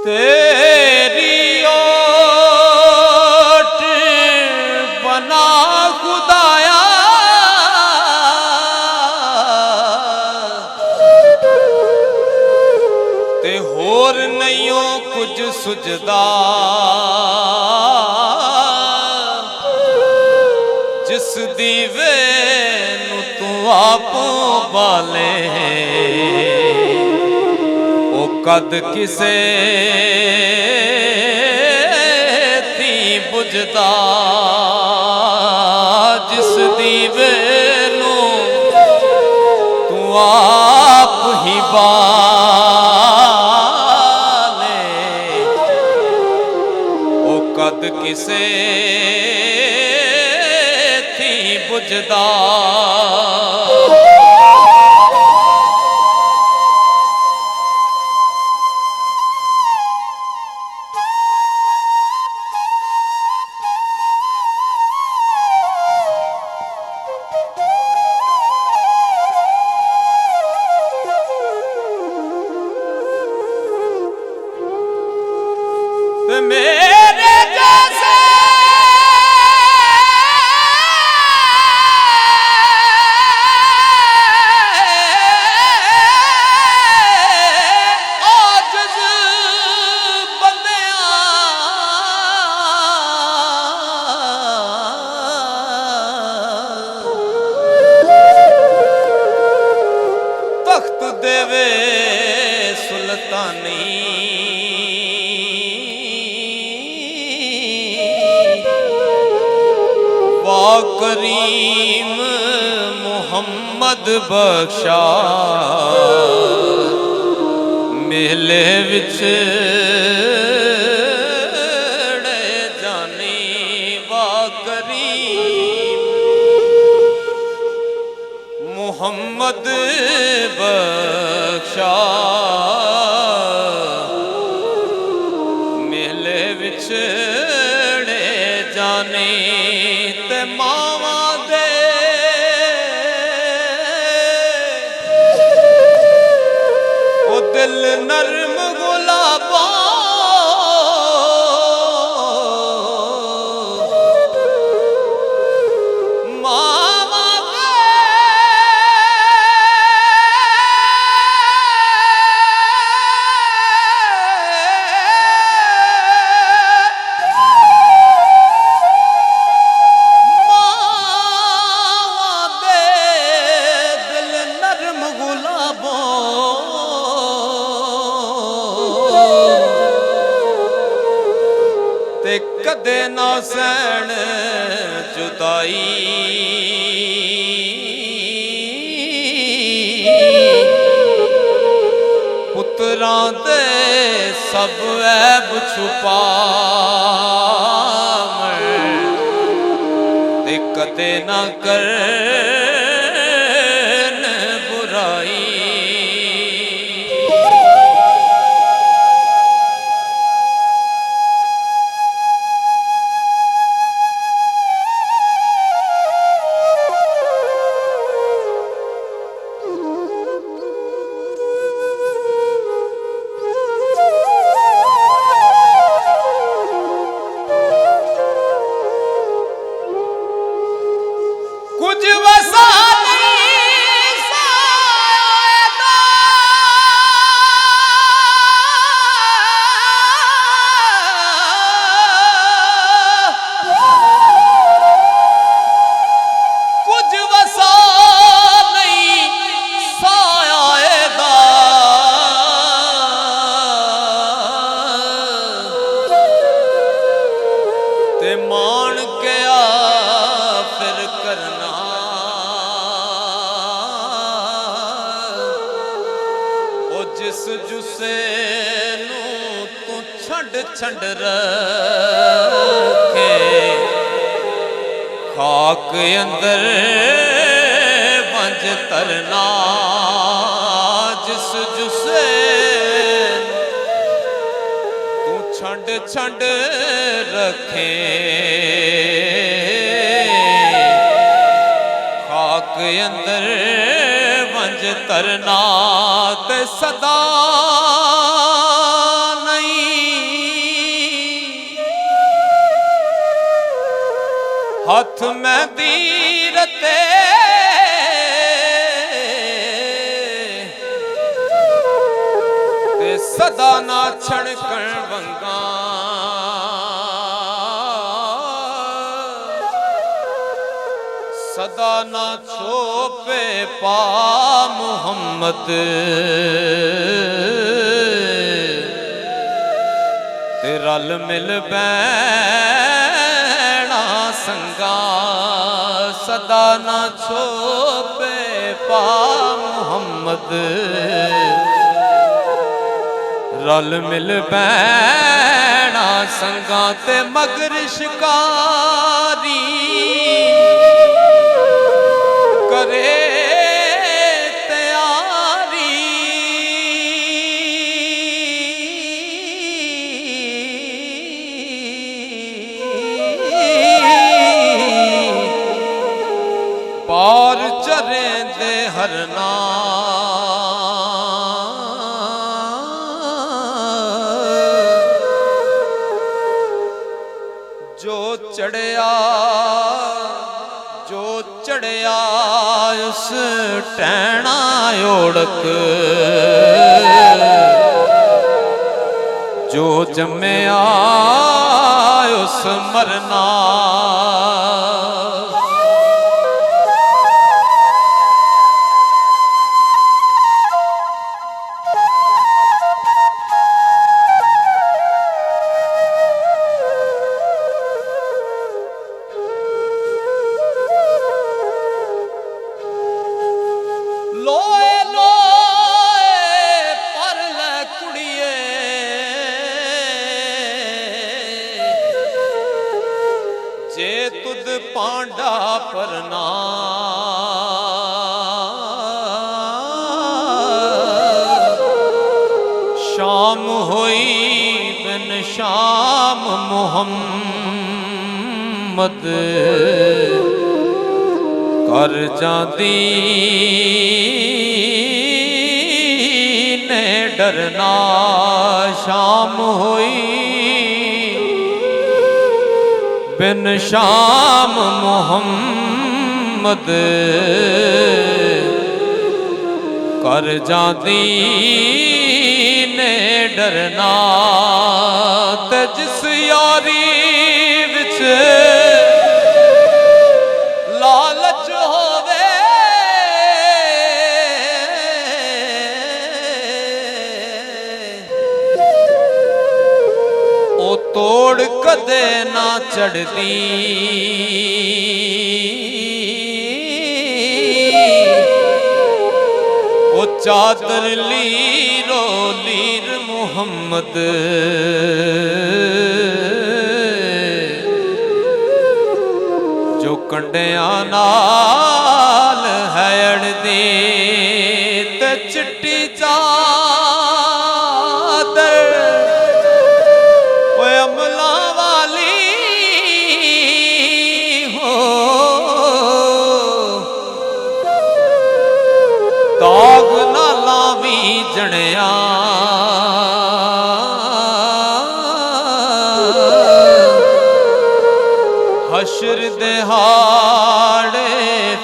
तेरी ओट बना खुदाया ते होर नहीं कुछ सुझदा जिस दीवे नू तू आप बाले कद किसे थी बुझदा जिस दीवे नू तू आप ही बाले ओ कद किसे थी बुझदा मेरे जैसे आजिज़ बंदियां तख्त देवे सुल्तानी करीम मुहम्मद बख्शा मेले विच जानी वा करीम मुहम्मद बख्शा मेले विच जाने ते मावा दे ओ दिल नरम गुलाबा मावा दे ते कदे ना सहन जुदाई पुत्रां दे सब ऐब छुपावण ते कदे ना कर बुराई कुछ वसा नहीं सादा कुछ वसा नहीं सादा ते मान के आ फिर करना जिस जुसे नू तू छंड छंड रखे खाक अंदर वंज तरना जिस जुसे तू छंड छंड रखे खाक अंदर वंज तरना ते सदा हाथ में दीरते ते सदा ना छणकण वंगा सदा ना छोपे पा मुहम्मद ते रल मिल बैणा संगा सदा ना छोपे पा मुहम्मद रल मिल बैणा संगा ते मगर शिकारी करे पार चरे दे हरना जो चढ़िया उस टैना ओढ़क जो जम्मिया उस मरना लोए लोए पर ले कुड़िए जे तुद पांडा परना शाम होई बिन शाम मुहम्मद कर जाती ने डरना शाम हुई बिन शाम मुहम्मद कर जाती ने डरना ते जिस यारी विच लालच होवे ओ तोड़ कदे ना चढ़दी ओ चादर लीरो लीर मुहम्मद जो कंडिया नाल है अड़दी ते चिट्टी चादर ओए अमला वाली हो दाग ना लावी जणिया हशर दिहाड़े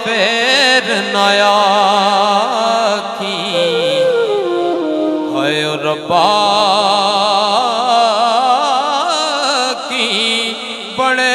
फेर नया की है रब्बा की बड़े